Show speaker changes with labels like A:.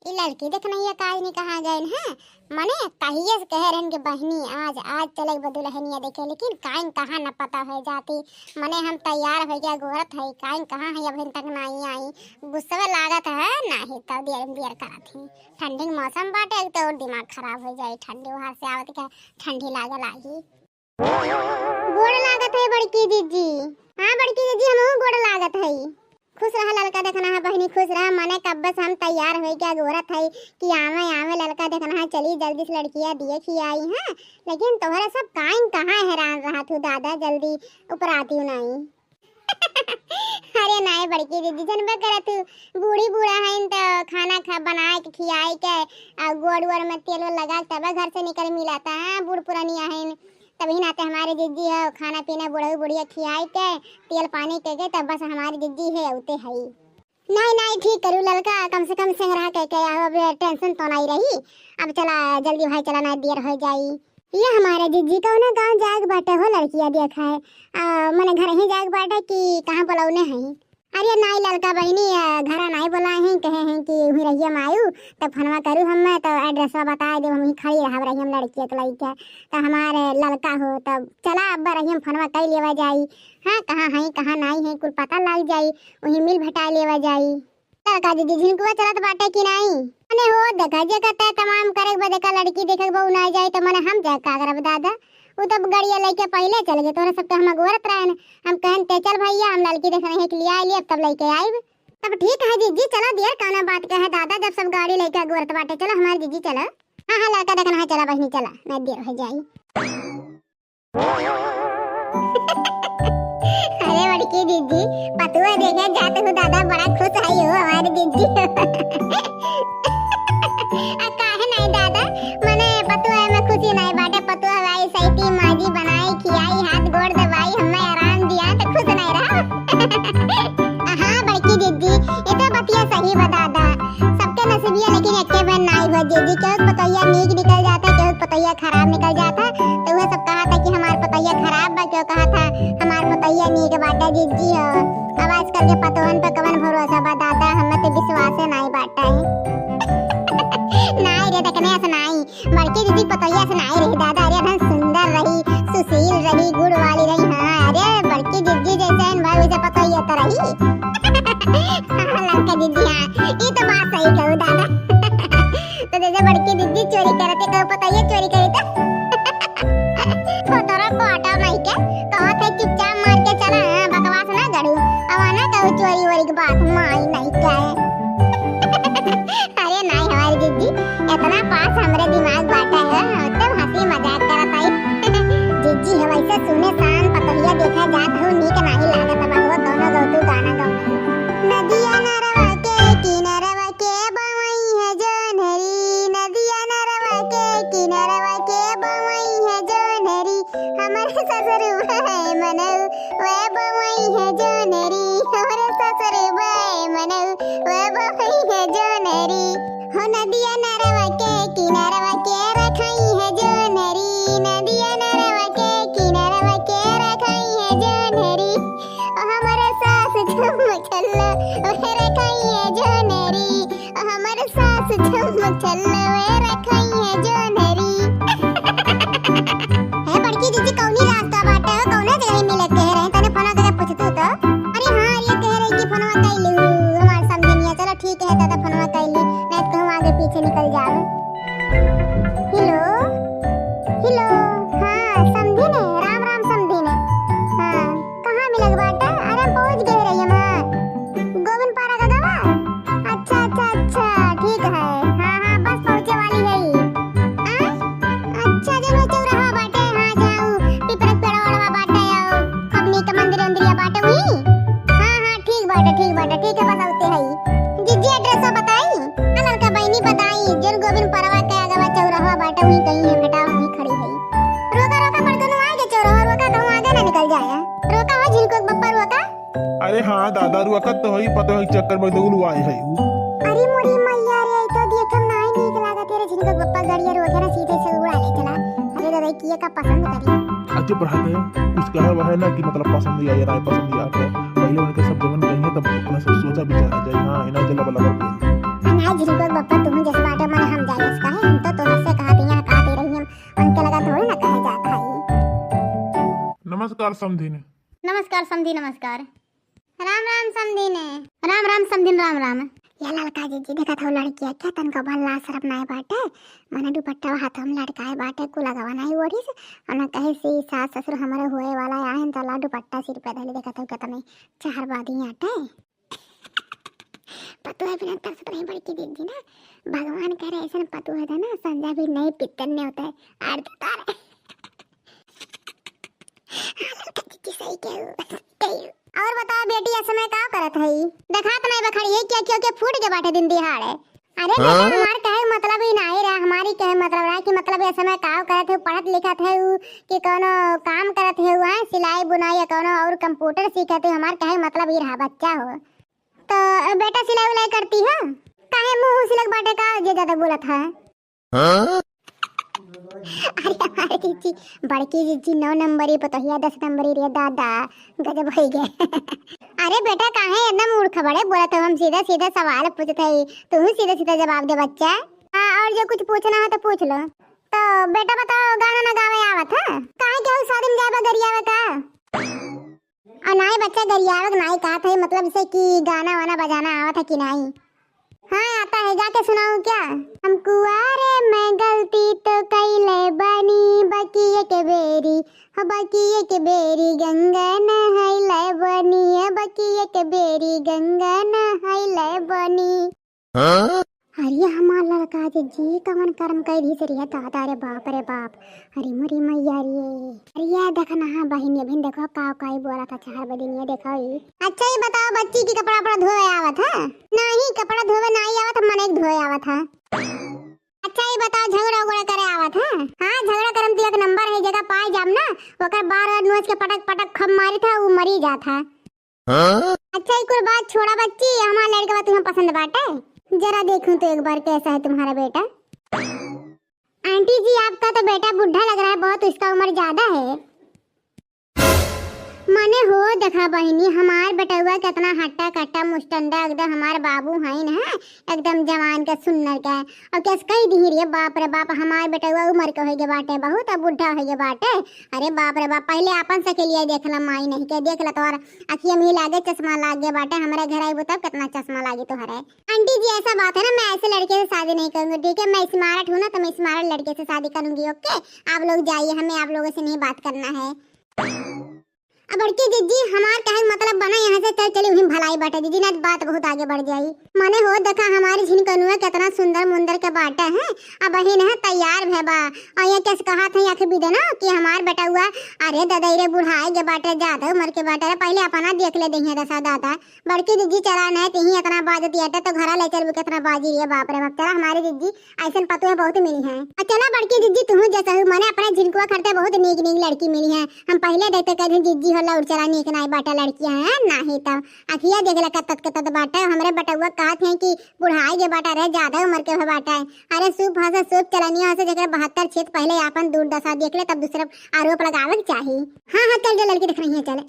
A: ई लड़की देख नहीं काज नहीं कहाँ गए हैं। मने कहिए से कह रहे कि बहनी आज आज चले बदुलहनिया देखे, लेकिन काइन कहाँ न पता हो जाती। मने हम तैयार हो गया गोरत है, काइन कहाँ है अभी तक नहीं आई। गुस्सा लागत है नहीं तो देर देर करत ही। ठंडी के मौसम बाटे तो और दिमाग खराब हो जाए। ठंडी वहां से आवत क्या ठंडी लागल आही। गोड़ लागत है बड़की दीदी। हाँ बड़की दीदी हम गोड़ लागत है। खुश रहा लड़का देखना है बहनी, खुश रहा। मने कब बस हम तैयार हो गया गोरत है कि आवे आवे लड़का देखना है। चली जल्दी से लड़कियां दिए खी आई हैं, लेकिन तुम्हारा सब काइन कहाँ हैरान रहा तू दादा, जल्दी ऊपर आती हूँ नहीं। अरे नहीं बड़की दीदी जनबे करे तू बूढ़ी बूढ़ा है तो खाना खा बनाए के खियाई के गोड़ वोड़ में तेल लगा तब घर से निकल मिलाता है। बूढ़ पुरानिया है तभी नाते हमारी दीदी है, खाना पीना बुढ़ा बुढ़िया खियाई के तेल पानी के तब बस हमारी दीदी है उते है। नहीं नहीं ठीक करूँ लड़का, कम से कम संग्रह के अब टेंशन तो नहीं रही। अब चला जल्दी भाई चला ना देर हो जाई। ये हमारे दीदी का ना गाँव जाग बाटे हो लड़कियाँ देखा है। मैंने घर ही जाग बाटे कि कहाँ बोलौने हैं। अरे नहीं लड़का बहनी घर नहीं बोला है, कहे हैं कि हुई रहिए मायू तब फोनवा करूँ हम तो एड्रेस बता दे, हम खड़ी रहा रही हम लड़की के लड़के तो हमारे लड़का हो तब चला अब रही हम फोनवा कई लेवा जाई। हाँ कहाँ है कहाँ नहीं है कुल पता लग जाई, वहीं मिल भटा लेवा जाई। लड़का दीदी झिनकुआ चलत बाटे कि नहीं मने हो देखा जे कहते तमाम करे देखा लड़की देखे बहु ना जाए तो मने हम जा का करब दादा। वो तब गाड़िया लेके पहले चल गए तोरा सबके हम गोरत रहन। हम कहन ते चल भैया हम लड़की देखने है के लिए आई तब लेके आइब। तब ठीक है जीजी चला देर कौन बात के है दादा, जब सब गाड़ी लेके गोरत बाटे चलो हमारे जीजी चला। हाँ हाँ लड़का देखना है चला बहनी चला मैं देर हो जाई। अरे बड़की दीदी पतुआ देखे जाते हो दादा बड़ा खुश आई हो हमारी दीदी। काहे नहीं दादा मने पतुआ में खुशी नहीं बाटे, पतुआ भाई सही माजी बनाई खियाई हाथ गोड़ दबाई हमें आराम दिया तो खुश नहीं रहा। हाँ बड़की दीदी ये तो बतिया सही बता दा, सबके नसीबिया लेकिन एक बार नहीं हो दीदी। क्यों पतैया नीक निकल जाता, क्यों पतैया खराब निकल जाता। तो वह सब कहा था कि हमारा पतैया खराब बा, क्यों कहा था हमारा पतैया नीक बाटा दीदी हो। अब आजकल के पतोहन पे कवन भरोसा बा दादा, हमें तो विश्वास नहीं बाटा है। नहीं रे देखने से नहीं बड़की दीदी पतैया से नहीं रही दादा। अरे हम सुंदर रही सुशील रही गुड़ वाली रही। हाँ अरे बड़की दीदी जैसे भाई वैसे पतैया तो रही। लड़का दीदी हाँ ये तो बात सही कहूँ दादा। तो जैसे बड़की दीदी चोरी करते कहो पतैया चोरी करे तो तोरा को हटाओ नहीं क्या कहो थे चुपचाप मार के चला। बकवास ना करूँ अब आना कहो चोरी वोरी की बात माई नहीं क्या है। अरे नहीं हमारी दीदी इतना पास हमरे दिमाग बाटा है तब हंसी मजाक करत आई। दीदी है वैसे सुने शान पतैया देखा जात हो नीक नहीं लागत बा वो दोनों गौतू गाना गाओ। नदिया नरवा के किनारवा के बवई है जोनहरी, नदिया नरवा के किनारवा के बवई है जोनहरी। हमारे ससुर भाई मनऊ वे बवई है जोनहरी, हमारे ससुर भाई मनऊ वे बवई है जोनहरी। हो नदिया नरवा के किनारवा के रखाई है जोनहरी, नदिया नरवा के किनारवा के रखाई है जोनहरी। हमारे सास झुमचल्ला वे रखाई है जोनहरी, हमारे सास झुमचल्ला वे रखाई है जोनहरी। है बड़की दीदी कौनी रास्ता बाटे हो कौना जगह मिले कह रहे तने फोन करके पूछतू तो। अरे हां ये कह रही कि फोनवा कैली हमार समझे नहीं। चलो ठीक है दादा फोनवा कैली नहीं तो हम आगे पीछे निकल जाओ। हेलो हेलो हाँ समझी ने राम राम समझी ने। हाँ कहाँ मिलग बाटा। अरे पहुँच गए रही हम गोविंद पारा का गवा। अच्छा अच्छा अच्छा ठीक है हाँ हाँ बस पहुँचे वाली है। अच्छा जनो चौराहा बाटे हाँ जाऊँ पिपरक पेड़ वाला बाटे आओ अपनी का मंदिर अंदरिया बाटे हुई। हाँ हाँ ठीक बाटे ठीक है बस आते है। दीदी एड्रेस बताई लड़का बहनी बताई जन गोविंद परवा के आगे चौराहा बाटे हुई कहीं है बेटा वहीं खड़ी है। रोका रोका पर दोनों आगे चौराहा रोका कहूँ आगे ना निकल जाए। रोका हो झिलको बप्पा रोका।
B: अरे हाँ दादा रुआ तो ही पता है चक्कर में दोनों आए है।
A: अरे मुरी मैया रे तो देखम नहीं नीक लागा तेरे झिलको बप्पा गाड़िया रोके ना सीधे से उड़ा ले चला। अरे दादा किए का पसंद करी
B: अच्छे पढ़ाते हैं कुछ कहे वह है ना कि मतलब पसंद या ना पसंद या पहले उनके सब जमन कहेंगे तब अपना सब सोचा विचारा जाए। हाँ इना चला बला
A: ना झिलको बप्पा तुम
B: नमस्कार समधी ने।
A: नमस्कार समधी नमस्कार। राम राम समधी ने। राम राम समधी राम राम। या लड़का जी देखा था लड़किया क्या तनका भल्ला शरम नाय बाटे मने दुपट्टा हाथ हम लटकाए बाटे कुला गवाना ही ओढ़ी से और कहे सी सास ससुर हमारे होए वाला आए तला दुपट्टा सिर पे धले देखा था कितने चार बादी आटे पतु है बिना तरस नहीं बड़की दीदी ना भगवान कह रहे ऐसा पतु है ना संजा भी नहीं पितन नहीं होता है आरती तारे सही कह और बताओ बेटी इस समय का करत हई देखा तो नहीं बखड़ी है क्या क्यों के फूट के बाटे दिन दिहाड़े अरे बेटा हमार कहे मतलब ही नहीं रहा हमारी कहे मतलब रहा कि मतलब इस समय का करत है पढ़त लिखत है कि कोनो काम करत है वहां सिलाई बुनाई कोनो और कंप्यूटर सीखत है हमार कहे मतलब ही रहा बच्चा हो तो बेटा सिलाई उलाई करती है काहे मुंह सिलक बाटे का ये ज्यादा बोलत है अरे हमारे जीजी बड़की जीजी 9 नंबरी पतोहिया 10 नंबरी रे दादा गजब हो गए अरे बेटा काहे एकदम मूर्ख बड़े बोला तो हम सीधा सीधा सवाल पूछते हैं तू सीधा सीधा जवाब दे बच्चा और जो कुछ पूछना है तो पूछ लो तो बेटा बताओ गाना ना गावे आवत है काहे के शादी में जाबा गरियावे का और नहीं बच्चा गरियावे नहीं कहा था मतलब से कि गाना वाना बजाना आवत है कि नहीं हाँ आता है जाके सुनाऊं क्या हम कुआरे में गलती तो कैले बनी बकिए के बेरी बकिए के बेरी गंगा नहाइले बनी बकिए के बेरी गंगा नहाइले बनी अरे हमार लड़का जी कवन कर्म कर दी सरिया दादा रे बाप अरे मोरी मैया रे अरे ये देखा ना बहिनी बहन देखो काई बोला था 4 बजे ये देखो अच्छा ये बताओ बच्ची की कपड़ा धोए आवत है नहीं कपड़ा धोवे नहीं आवत मने धोए आवत है अच्छा ये बताओ झगड़ा उगड़ा करे आवत है हां झगड़ा करम तो एक नंबर है जगह पाए जाम ना ओकर बार नोच के पटक खम मारी था वो मरी जात है अच्छा एक और बात छोड़ा बच्ची हमार लड़का तुम्हें पसंद बाटे जरा देखूं तो एक बार कैसा है तुम्हारा बेटा आंटी जी आपका तो बेटा बुढ़ा लग रहा है बहुत उसका उम्र ज्यादा है मने हो देखा बहिनी हमार बेटुआ कितना हट्टा कट्टा मुस्टंडा एकदम हमार बाबू है ना एकदम जवान का सुन्नर का और कैसे कही दी रे बाप रे बाप हमार बेटुआ उम्र के होगे बाटे बहुत अब बुढ़ा होगे बाटे अरे बाप रे बाप पहले अपन से के लिए देखला माई नहीं के देखला तोर अखिया में लागे चश्मा लागे बाटे हमारे घर आई तब कितना चश्मा लागे तो हरे आंटी जी ऐसा बात है ना मैं ऐसे लड़के से शादी नहीं करूंगी ठीक है मैं स्मार्ट हूँ ना तो मैं स्मार्ट लड़के से शादी करूंगी ओके आप लोग जाइए हमें आप लोगों से नहीं बात करना है अब बड़की जीजी हमार कहे मतलब बना यहाँ से चल चली हुई भलाई बाटे जीजी ना बात बहुत आगे बढ़ जाई मने हो देखा हमारी झिनकनुआ कितना सुंदर मुंदर के बाटे हैं अब बहिन है तैयार भेबा और ये कैसे कहा था आंखें भी देना कि हमार बेटा हुआ अरे दादा रे बुढ़ाई के बाटे ज्यादा उम्र के बाटे पहले अपना देख ले दही दसा दादा बड़की जीजी चला नहीं तीही इतना बाजती है तो घर ले चल कितना बाजी रे बाप रे बाप तेरा हमारी जीजी ऐसा पतुए बहुत मिली है चला बड़की जीजी तुम जैसा मैंने अपने झिनकुआ करते बहुत नीक नीक लड़की मिली है हम पहले देखते कहीं जीजी और चला नीक नाई बाटा लड़कियां हैं नहीं तब अखिया देख लका तत बाटा हमरे बटुआ कहत हैं कि बुढ़ाई के बाटा रहे ज्यादा उम्र के बाटा है अरे सूप भाषा सूप चलनिया से जगह 72 क्षेत्र पहले अपन दूर दशा देख ले तब दूसरा आरोप लगावे चाहिए हाँ चल जो लड़की दिख रही है चले